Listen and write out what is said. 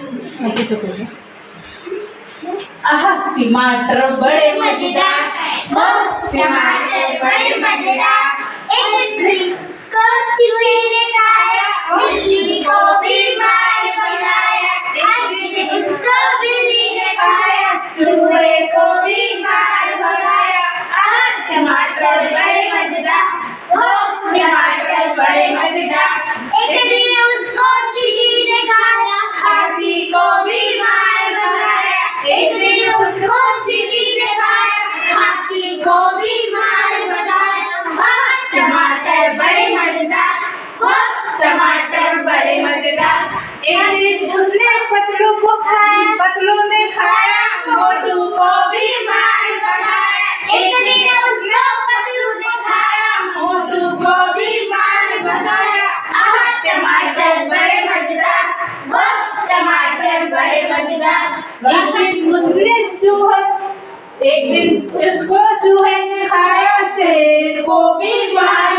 पीछे पीछे आहा टमाटर बड़े मजेदार, टमाटर बड़े मजेदार। एक दिन उसको चूहे ने खाया, बिल्ली को बीमार बनाया। एक दिन उसको बिल्ली ने खाया, चूहे को बीमार बनाया। टमाटर बड़े मजेदार, टमाटर बड़े मजेदार। एक दिन उसको चींटी ने खाया, हाथी को बीमार बनाया। एक दिन उसको चींटी ने खाया, हाथी को बीमार बनाया। टमाटर बड़े मजेदार, टमाटर बड़े मजेदार। एक दिन उसने पतलू को खाया, पतलू ने खाया, मोटू को बीमार बनाया। एक दिन उसको पतलू ने खाया, मोटू को बीमार बनाया। टमाटर बड़े मजेदार, टमाटर बड़े मजेदार। एक दिन उसको चूहे ने खाया, शेर को बीमार